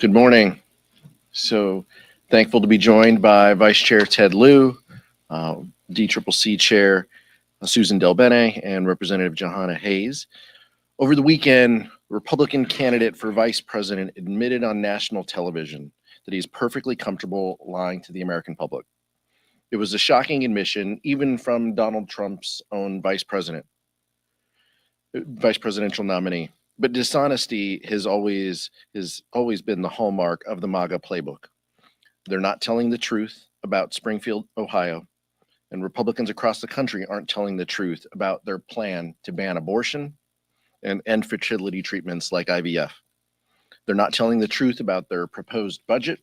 Good morning. So thankful to be joined by Vice Chair Ted Lieu, DCCC Chair Suzan DelBene, and Representative Jahana Hayes. Over the weekend, Republican candidate for vice president admitted on national television that he is perfectly comfortable lying to the American public. It was a shocking admission, even from Donald Trump's own vice presidential nominee. But dishonesty has always been the hallmark of the MAGA playbook. They're not telling the truth about Springfield, Ohio, and Republicans across the country aren't telling the truth about their plan to ban abortion and end fertility treatments like IVF. They're not telling the truth about their proposed budget,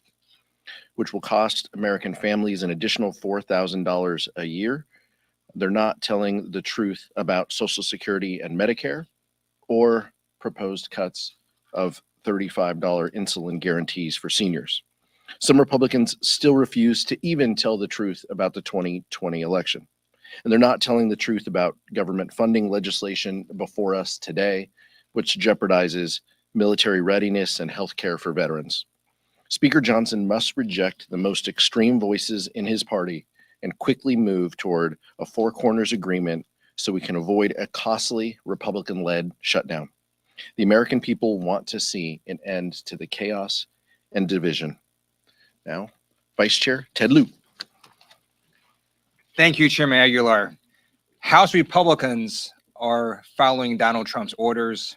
which will cost American families an additional $4,000 a year. They're not telling the truth about Social Security and Medicare, or proposed cuts of $35 insulin guarantees for seniors. Some Republicans still refuse to even tell the truth about the 2020 election. And they're not telling the truth about government funding legislation before us today, which jeopardizes military readiness and health care for veterans. Speaker Johnson must reject the most extreme voices in his party and quickly move toward a four corners agreement so we can avoid a costly Republican-led shutdown. The American people want to see an end to the chaos and division. Now, Vice Chair Ted Lieu. Thank you, Chairman Aguilar. House Republicans are following Donald Trump's orders.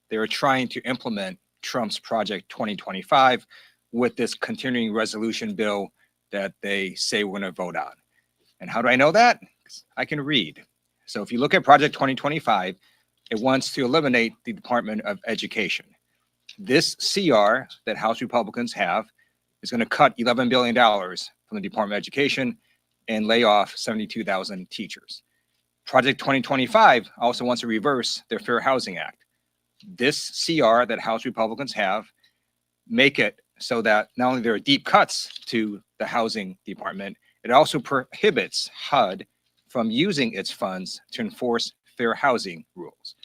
They are trying to implement Trump's Project 2025 with this continuing resolution bill that they say we're going to vote on. And how do I know that? I can read. So if you look at Project 2025, it wants to eliminate the Department of Education. This CR that House Republicans have is going to cut $11 billion from the Department of Education and lay off 72,000 teachers. Project 2025 also wants to reverse their Fair Housing Act. This CR that House Republicans have make it so that not only there are deep cuts to the housing department, it also prohibits HUD from using its funds to enforce fair housing rules.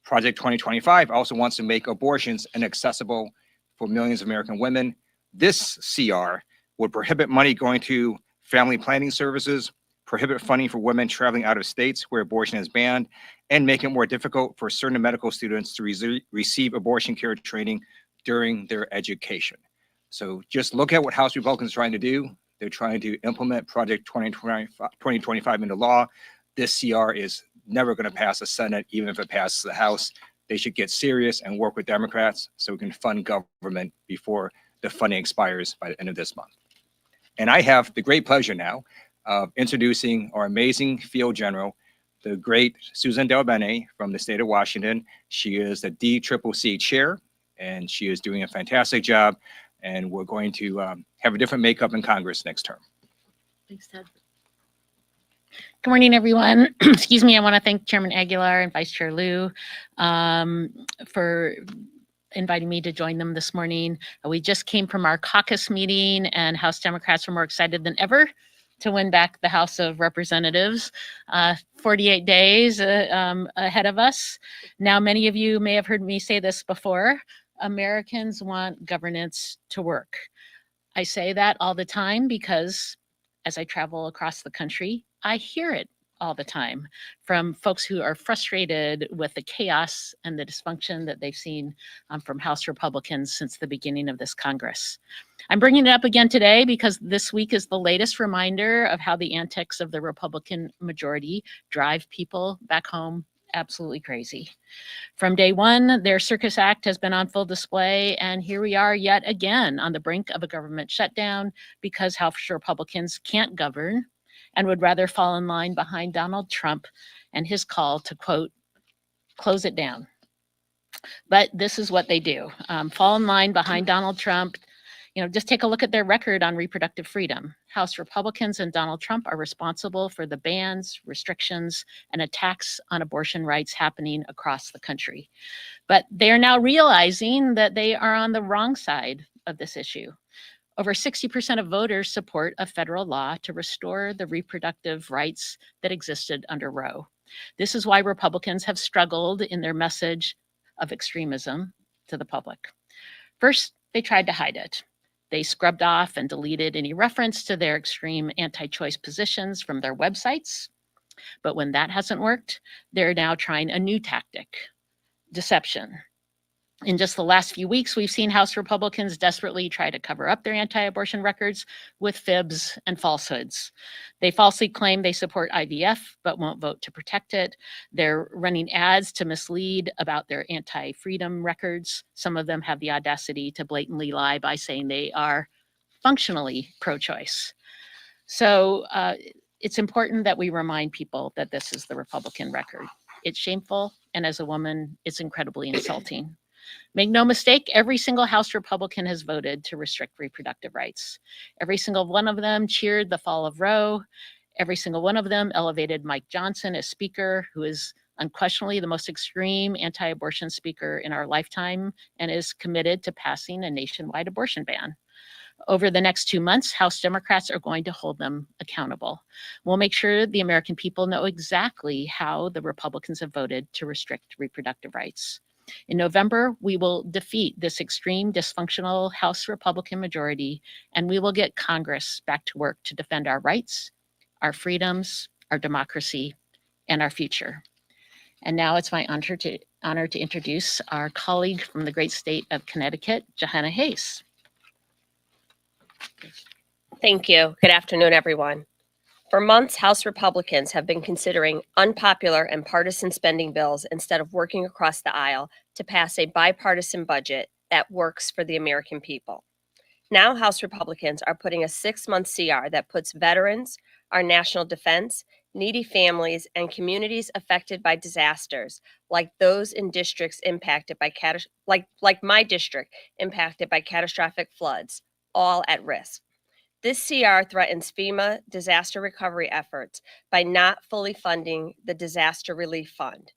Project 2025 also wants to make abortions inaccessible for millions of American women. This CR would prohibit money going to family planning services, prohibit funding for women traveling out of states where abortion is banned, and make it more difficult for certain medical students to receive abortion care training during their education. So just look at what House Republicans are trying to do. They're trying to implement Project 2025 into law. This CR is never going to pass the Senate, even if it passes the House. They should get serious and work with Democrats so we can fund government before the funding expires by the end of this month. And I have the great pleasure now of introducing our amazing field general, the great Suzan DelBene from the state of Washington. She is the DCCC chair, and she is doing a fantastic job. And we're going to have a different makeup in Congress next term. Thanks, Ted. Good morning, everyone. Excuse me. I want to thank Chairman Aguilar and Vice Chair Lieu for inviting me to join them this morning. We just came from our caucus meeting, and House Democrats are more excited than ever to win back the House of Representatives. 48 days ahead of us. Now, many of you may have heard me say this before. Americans want governance to work. I say that all the time because as I travel across the country, I hear it all the time from folks who are frustrated with the chaos and the dysfunction that they've seen from House Republicans since the beginning of this Congress. I'm bringing it up again today because this week is the latest reminder of how the antics of the Republican majority drive people back home absolutely crazy. From day one, their circus act has been on full display, and here we are yet again on the brink of a government shutdown because House Republicans can't govern and would rather fall in line behind Donald Trump and his call to, quote, close it down. But this is what they do, fall in line behind Donald Trump. You know, just take a look at their record on reproductive freedom. House Republicans and Donald Trump are responsible for the bans, restrictions, and attacks on abortion rights happening across the country. But they are now realizing that they are on the wrong side of this issue. Over 60% of voters support a federal law to restore the reproductive rights that existed under Roe. This is why Republicans have struggled in their message of extremism to the public. First, they tried to hide it. They scrubbed off and deleted any reference to their extreme anti-choice positions from their websites. But when that hasn't worked, they're now trying a new tactic, deception. In just the last few weeks, we've seen House Republicans desperately try to cover up their anti-abortion records with fibs and falsehoods. They falsely claim they support IVF, but won't vote to protect it. They're running ads to mislead about their anti-freedom records. Some of them have the audacity to blatantly lie by saying they are functionally pro-choice. So it's important that we remind people that this is the Republican record. It's shameful, and as a woman, it's incredibly insulting. Make no mistake, every single House Republican has voted to restrict reproductive rights. Every single one of them cheered the fall of Roe. Every single one of them elevated Mike Johnson as speaker, who is unquestionably the most extreme anti-abortion speaker in our lifetime and is committed to passing a nationwide abortion ban. Over the next 2 months, House Democrats are going to hold them accountable. We'll make sure the American people know exactly how the Republicans have voted to restrict reproductive rights. In November, we will defeat this extreme, dysfunctional House Republican majority, and we will get Congress back to work to defend our rights, our freedoms, our democracy, and our future. And now it's my honor to introduce our colleague from the great state of Connecticut, Jahana Hayes. Thank you. Good afternoon, everyone. For months, House Republicans have been considering unpopular and partisan spending bills instead of working across the aisle to pass a bipartisan budget that works for the American people. Now, House Republicans are putting a 6-month CR that puts veterans, our national defense, needy families, and communities affected by disasters, like those in districts impacted by like my district impacted by catastrophic floods, all at risk. This CR threatens FEMA disaster recovery efforts by not fully funding the Disaster Relief Fund.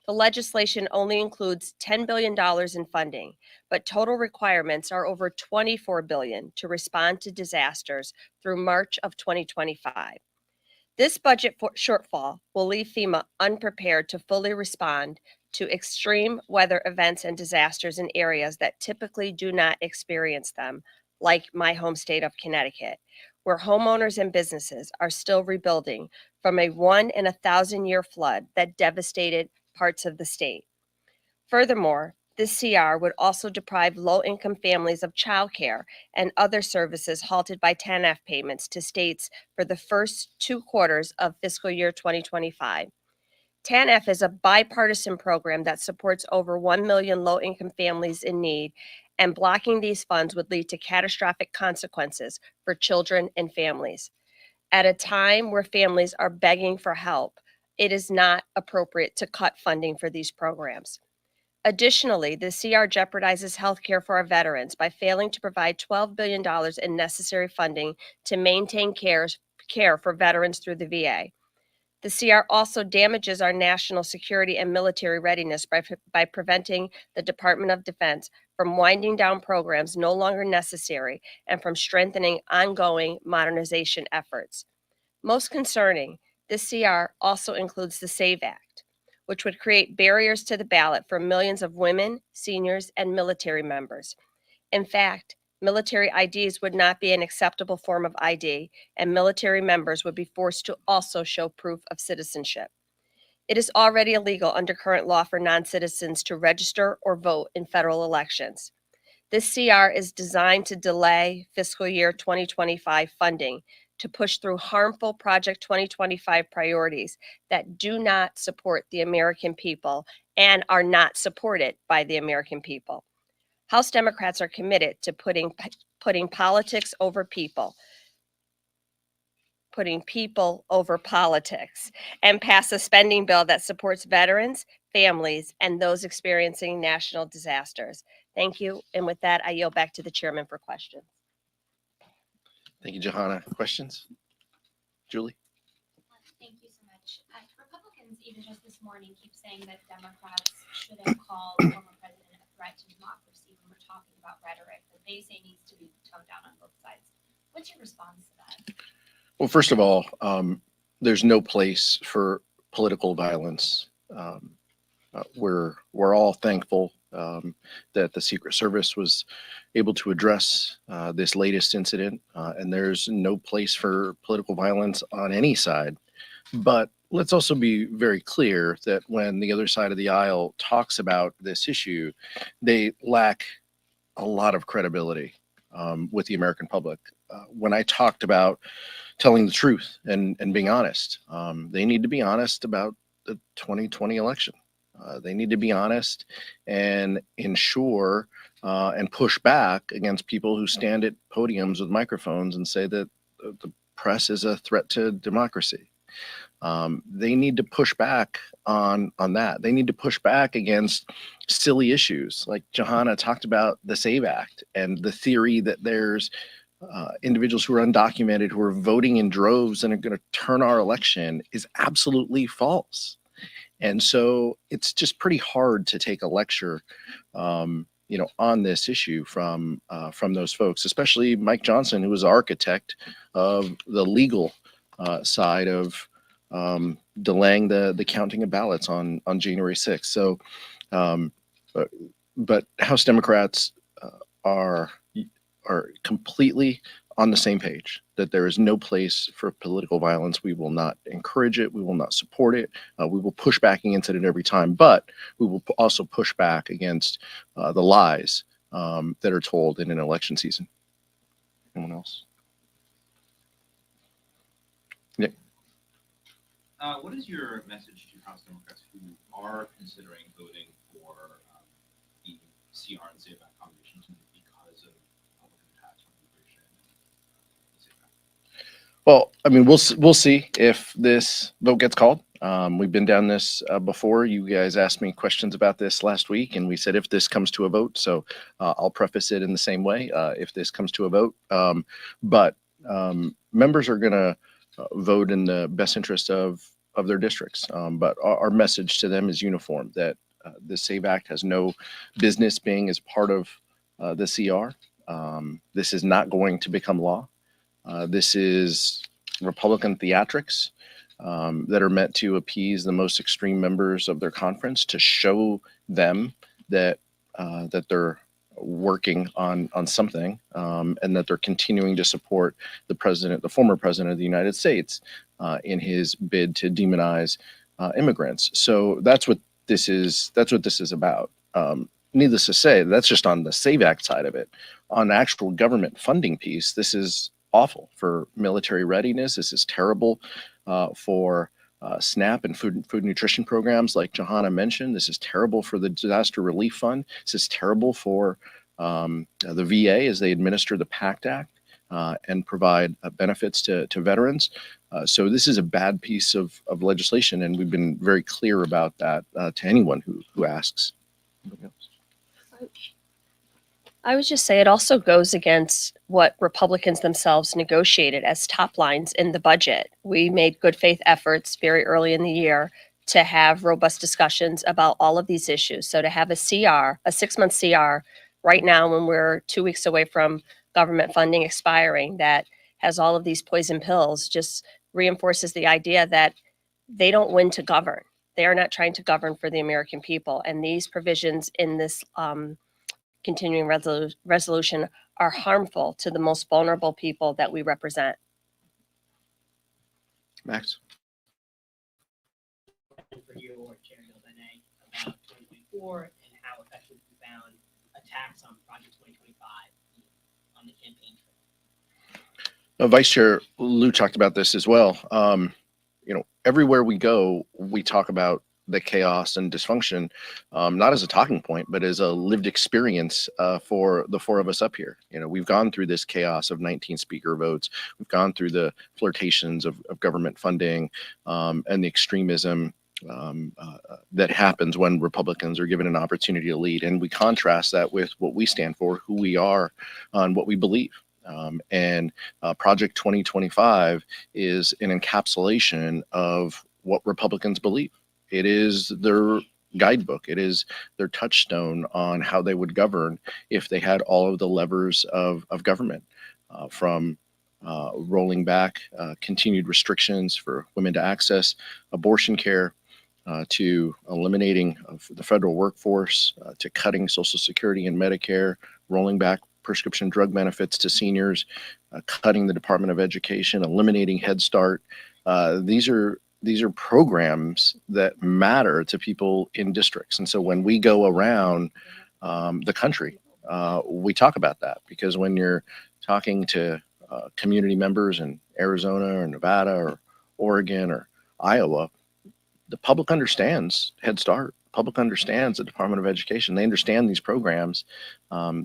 The legislation only includes $10 billion in funding, but total requirements are over $24 billion to respond to disasters through March of 2025. This budget shortfall will leave FEMA unprepared to fully respond to extreme weather events and disasters in areas that typically do not experience them, like my home state of Connecticut, where homeowners and businesses are still rebuilding from a 1 in 1,000-year flood that devastated parts of the state. Furthermore, this CR would also deprive low-income families of childcare and other services halted by TANF payments to states for the first 2 quarters of fiscal year 2025. TANF is a bipartisan program that supports over 1 million low-income families in need, and blocking these funds would lead to catastrophic consequences for children and families. At a time where families are begging for help, it is not appropriate to cut funding for these programs. Additionally, the CR jeopardizes healthcare for our veterans by failing to provide $12 billion in necessary funding to maintain care for veterans through the VA. The CR also damages our national security and military readiness by preventing the Department of Defense from winding down programs no longer necessary and from strengthening ongoing modernization efforts. Most concerning, this CR also includes the SAVE Act, which would create barriers to the ballot for millions of women, seniors, and military members. In fact, military IDs would not be an acceptable form of ID, and military members would be forced to also show proof of citizenship. It is already illegal under current law for non-citizens to register or vote in federal elections. This CR is designed to delay fiscal year 2025 funding to push through harmful Project 2025 priorities that do not support the American people and are not supported by the American people. House Democrats are committed to putting politics over people, putting people over politics, and pass a spending bill that supports veterans, families, and those experiencing national disasters. Thank you. And with that, I yield back to the chairman for questions. Thank you, Jahana. Questions? Julie? Thank you so much. Republicans, even just this morning, keep saying that Democrats shouldn't call the former president a threat to democracy when we're talking about rhetoric that they say needs to be toned down on both sides. What's your response to that? Well, first of all, there's no place for political violence. We're all thankful that the Secret Service was able to address this latest incident, and there's no place for political violence on any side. But let's also be very clear that when the other side of the aisle talks about this issue, they lack a lot of credibility with the American public. When I talked about telling the truth and being honest, they need to be honest about the 2020 election. They need to be honest and ensure and push back against people who stand at podiums with microphones and say that the press is a threat to democracy. They need to push back on that. They need to push back against silly issues like Jahana talked about the SAVE Act and the theory that there's individuals who are undocumented who are voting in droves and are going to turn our election is absolutely false. And so it's just pretty hard to take a lecture, on this issue from those folks, especially Mike Johnson, who was the architect of the legal side of delaying the counting of ballots on January 6th. So, but House Democrats are completely on the same page that there is no place for political violence. We will not encourage it. We will not support it. We will push back against it every time, but we will also push back against the lies that are told in an election season. Anyone else? Nick? What is your message to House Democrats who are considering voting for the CR and SAVE Act combination because of Republican attacks on immigration? Well, I mean, we'll see if this vote gets called. We've been down this before. You guys asked me questions about this last week, and we said if this comes to a vote. So I'll preface it in the same way if this comes to a vote. But members are going to vote in the best interest of their districts. But our message to them is uniform, that the SAVE Act has no business being as part of the CR. This is not going to become law. This is Republican theatrics that are meant to appease the most extreme members of their conference, to show them that that they're working on something, and that they're continuing to support the former president of the United States, in his bid to demonize immigrants. So that's what this is. That's what this is about. Needless to say, that's just on the SAVE Act side of it. On the actual government funding piece, this is awful for military readiness. This is terrible for SNAP and food nutrition programs like Jahana mentioned. This is terrible for the disaster relief fund. This is terrible for the VA as they administer the PACT Act and provide benefits to veterans. So this is a bad piece of legislation, and we've been very clear about that to anyone who asks. Anybody else? I would just say it also goes against what Republicans themselves negotiated as top lines in the budget. We made good faith efforts very early in the year to have robust discussions about all of these issues. So to have a CR, a 6-month CR, right now when we're 2 weeks away from government funding expiring, that has all of these poison pills, just reinforces the idea that they don't win to govern. They are not trying to govern for the American people. And these provisions in this continuing resolution are harmful to the most vulnerable people that we represent. Max? For you or Chair DelBene about 2024 and how effective you found attacks on Project 2025 on the campaign trail. Vice Chair Lieu talked about this as well. Everywhere we go, we talk about the chaos and dysfunction, not as a talking point, but as a lived experience for the four of us up here. We've gone through this chaos of 19 speaker votes. We've gone through the flirtations of government funding and the extremism that happens when Republicans are given an opportunity to lead. And we contrast that with what we stand for, who we are, and what we believe. And Project 2025 is an encapsulation of what Republicans believe. It is their guidebook. It is their touchstone on how they would govern if they had all of the levers of government, from rolling back continued restrictions for women to access abortion care, to eliminating of the federal workforce, to cutting Social Security and Medicare, rolling back prescription drug benefits to seniors, cutting the Department of Education, eliminating Head Start. These are programs that matter to people in districts. And so when we go around the country, we talk about that, because when you're talking to community members in Arizona or Nevada or Oregon or Iowa, the public understands Head Start. Public understands the Department of Education. They understand these programs.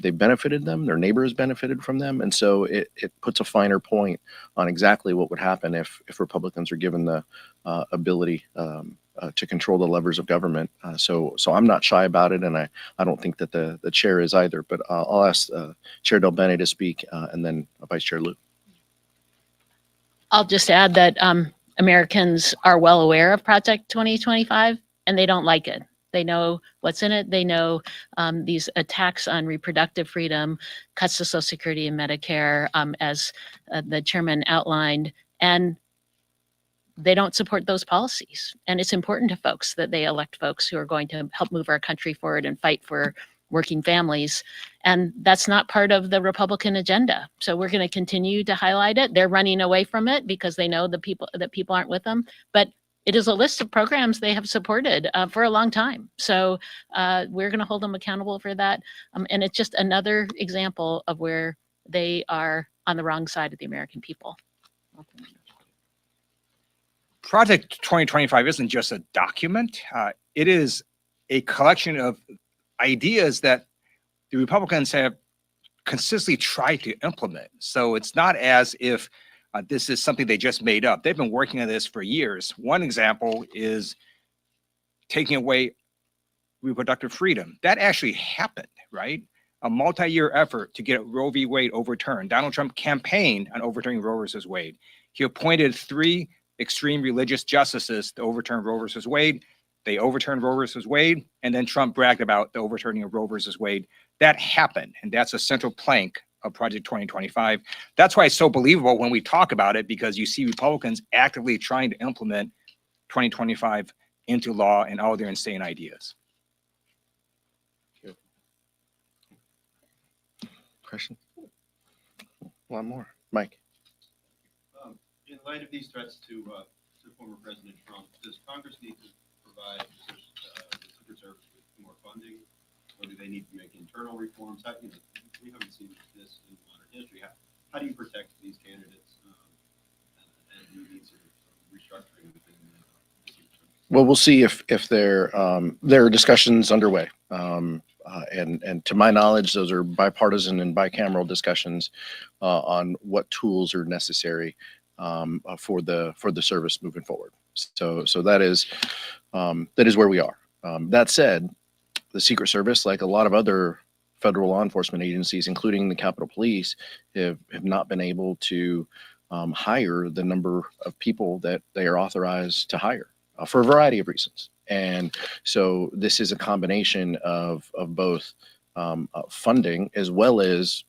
They've benefited them. Their neighbors benefited from them. And so it puts a finer point on exactly what would happen if Republicans are given the ability to control the levers of government. So I'm not shy about it, and I don't think that the chair is either. But I'll ask Chair DelBene to speak, and then Vice Chair Lieu. I'll just add that Americans are well aware of Project 2025, and they don't like it. They know what's in it. They know these attacks on reproductive freedom, cuts to Social Security and Medicare, as the chairman outlined, and they don't support those policies. And it's important to folks that they elect folks who are going to help move our country forward and fight for working families. And that's not part of the Republican agenda. So we're going to continue to highlight it. They're running away from it because they know that people aren't with them. But it is a list of programs they have supported for a long time. So we're going to hold them accountable for that. And it's just another example of where they are on the wrong side of the American people. Project 2025 isn't just a document. It is a collection of ideas that the Republicans have consistently tried to implement. So it's not as if this is something they just made up. They've been working on this for years. One example is taking away reproductive freedom. That actually happened, right? A multi-year effort to get Roe v. Wade overturned. Donald Trump campaigned on overturning Roe versus Wade. He appointed 3 extreme religious justices to overturn Roe versus Wade. They overturned Roe versus Wade, and then Trump bragged about the overturning of Roe versus Wade. That happened, and that's a central plank of Project 2025. That's why it's so believable when we talk about it, because you see Republicans actively trying to implement 2025 into law and all their insane ideas. Question? One more. Mike. In light of these threats to former President Trump, does Congress need to provide the Secret Service with more funding, or do they need to make internal reforms? We haven't seen this in modern history. How do you protect these candidates and do these sort of restructuring within the Secret Service? Well, we'll see if there are discussions underway. And to my knowledge, those are bipartisan and bicameral discussions on what tools are necessary for the service moving forward. So that is where we are. That said, the Secret Service, like a lot of other federal law enforcement agencies, including the Capitol Police, have not been able to hire the number of people that they are authorized to hire for a variety of reasons. And so this is a combination of both funding as well as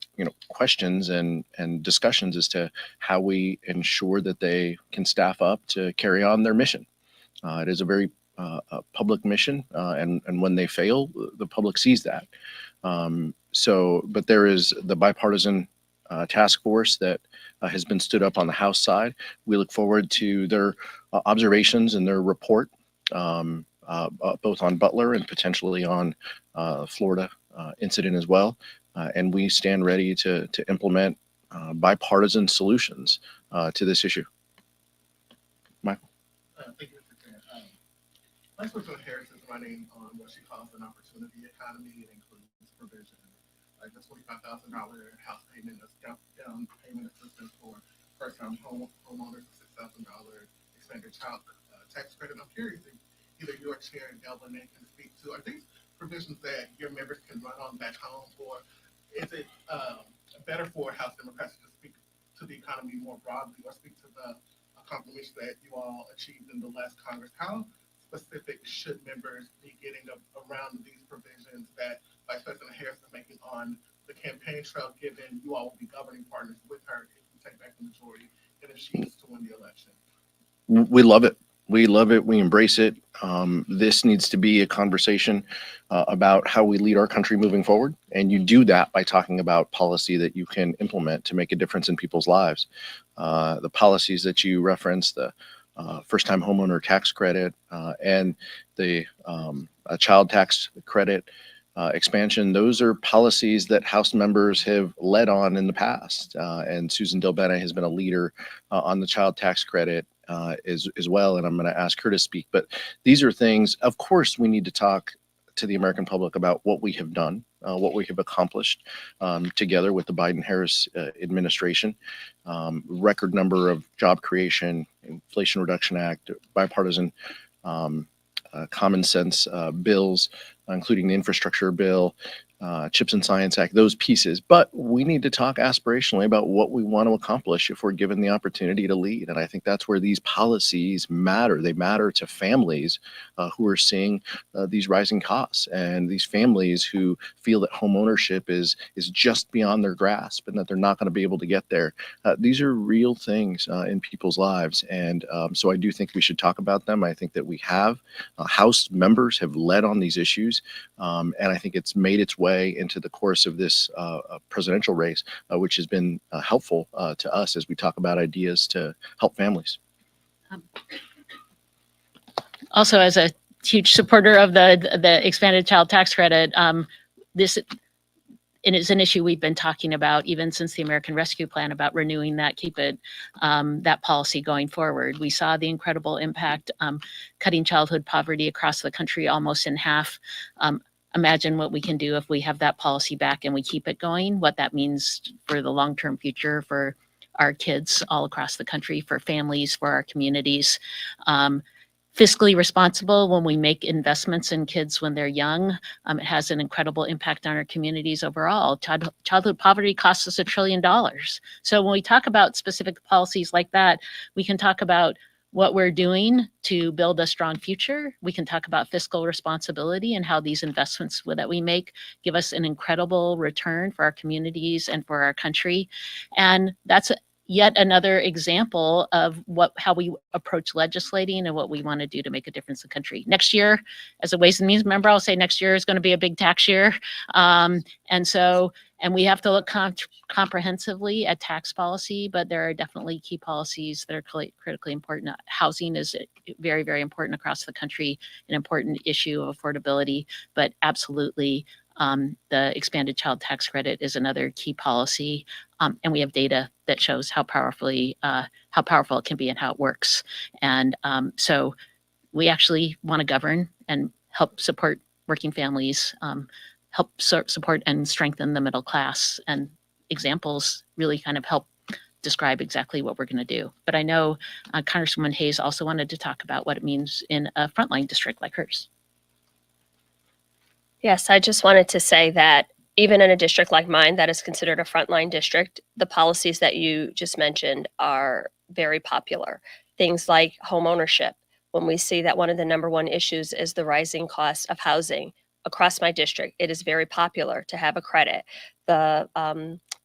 questions and discussions as to how we ensure that they can staff up to carry on their mission. It is a very public mission, and when they fail, the public sees that. But there is the bipartisan task force that has been stood up on the House side. We look forward to their observations and their report, both on Butler and potentially on Florida incident as well. And we stand ready to implement bipartisan solutions to this issue. Michael. Thank you, Mr. Chair. Vice President Harris is running on what she calls an opportunity economy. It includes provision like the $25,000 house payment, a step-down payment assistance for first-time homeowners, a $6,000 expanded child tax credit. I'm curious if either your chair and DelBene can speak to, are these provisions that your members can run on back home, or is it better for House Democrats to speak to the economy more broadly, or speak to the accomplishments that you all achieved in the last Congress? How specific should members be getting around these provisions that Vice President Harris is making on the campaign trail, given you all will be governing partners with her if you take back the majority and if she is to win the election? We love it. We love it. We embrace it. This needs to be a conversation about how we lead our country moving forward. And you do that by talking about policy that you can implement to make a difference in people's lives. The policies that you referenced, the first-time homeowner tax credit and the child tax credit expansion, those are policies that House members have led on in the past. And Suzan DelBene has been a leader on the child tax credit as well. And I'm going to ask her to speak. But these are things, of course, we need to talk to the American public about what we have done, what we have accomplished together with the Biden-Harris administration. Record number of job creation, Inflation Reduction Act, bipartisan common sense bills, including the infrastructure bill, CHIPS and Science Act, those pieces. But we need to talk aspirationally about what we want to accomplish if we're given the opportunity to lead. And I think that's where these policies matter. They matter to families who are seeing these rising costs, and these families who feel that home ownership is just beyond their grasp and that they're not going to be able to get there. These are real things in people's lives. And so I do think we should talk about them. I think that we have. House members have led on these issues. And I think it's made its way into the course of this presidential race, which has been helpful to us as we talk about ideas to help families. Also, as a huge supporter of the expanded child tax credit, this and it's an issue we've been talking about even since the American Rescue Plan about renewing that, keep it that policy going forward. We saw the incredible impact, cutting childhood poverty across the country almost in half. Imagine what we can do if we have that policy back and we keep it going, what that means for the long-term future for our kids all across the country, for families, for our communities. Fiscally responsible when we make investments in kids when they're young. It has an incredible impact on our communities overall. Childhood poverty costs us $1 trillion. So when we talk about specific policies like that, we can talk about what we're doing to build a strong future. We can talk about fiscal responsibility and how these investments that we make give us an incredible return for our communities and for our country. And that's yet another example of how we approach legislating and what we want to do to make a difference in the country. Next year, as a Ways and Means member, I'll say next year is going to be a big tax year. And we have to look comprehensively at tax policy, but there are definitely key policies that are critically important. Housing is very, very important across the country, an important issue of affordability, but absolutely the expanded child tax credit is another key policy. And we have data that shows how powerful it can be and how it works. And so we actually want to govern and help support working families, help support and strengthen the middle class, and examples really kind of help describe exactly what we're going to do. But I know Congresswoman Hayes also wanted to talk about what it means in a frontline district like hers. Yes, I just wanted to say that even in a district like mine that is considered a frontline district, the policies that you just mentioned are very popular. Things like home ownership. When we see that one of the #1 issues is the rising cost of housing across my district, it is very popular to have a credit. The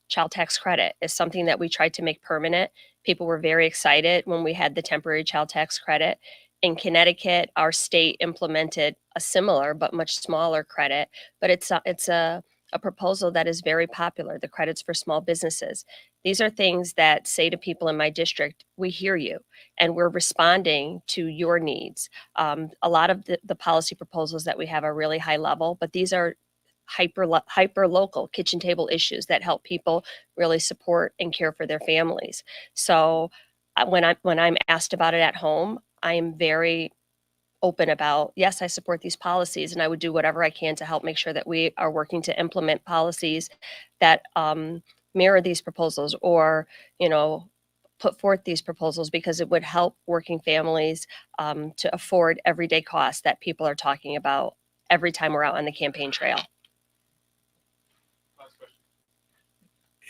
child tax credit is something that we tried to make permanent. People were very excited when we had the temporary child tax credit. In Connecticut, our state implemented a similar but much smaller credit, but it's a proposal that is very popular, the credits for small businesses. These are things that say to people in my district, we hear you and we're responding to your needs. A lot of the policy proposals that we have are really high level, but these are hyper local kitchen table issues that help people really support and care for their families. So when I'm asked about it at home, I am very open about, yes, I support these policies, and I would do whatever I can to help make sure that we are working to implement policies that mirror these proposals, or, put forth these proposals, because it would help working families to afford everyday costs that people are talking about every time we're out on the campaign trail.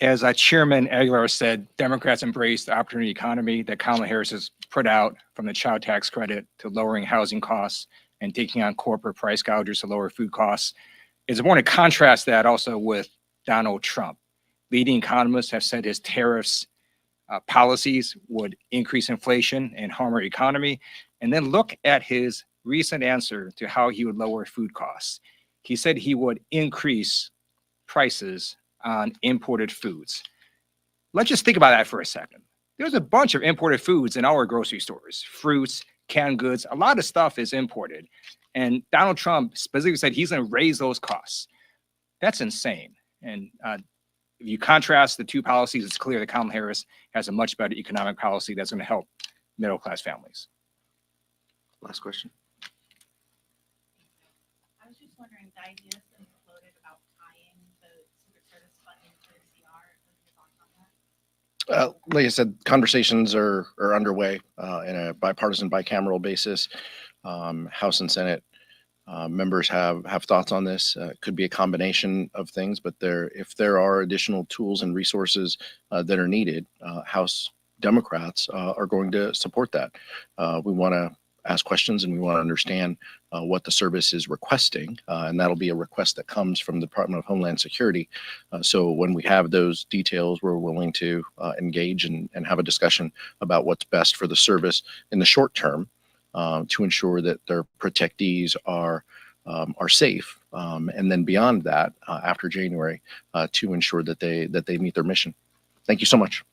As Chairman Aguilar said, Democrats embrace the opportunity economy that Kamala Harris has put out, from the child tax credit to lowering housing costs and taking on corporate price gougers to lower food costs. It's important to contrast that also with Donald Trump. Leading economists have said his tariffs policies would increase inflation and harm our economy. And then look at his recent answer to how he would lower food costs. He said he would increase prices on imported foods. Let's just think about that for a second. There's a bunch of imported foods in our grocery stores, fruits, canned goods, a lot of stuff is imported. And Donald Trump specifically said he's going to raise those costs. That's insane. And if you contrast the two policies, it's clear that Kamala Harris has a much better economic policy that's going to help middle-class families. Last question. I was just wondering, the idea has been floated about tying the Secret Service funding to the CR. What are your thoughts on that? Like I said, conversations are underway in a bipartisan, bicameral basis. House and Senate members have thoughts on this. It could be a combination of things, but if there are additional tools and resources that are needed, House Democrats are going to support that. We want to ask questions and we want to understand what the service is requesting, and that'll be a request that comes from the Department of Homeland Security. So when we have those details, we're willing to engage and have a discussion about what's best for the service in the short term to ensure that their protectees are safe, and then beyond that, after January, to ensure that they meet their mission. Thank you so much.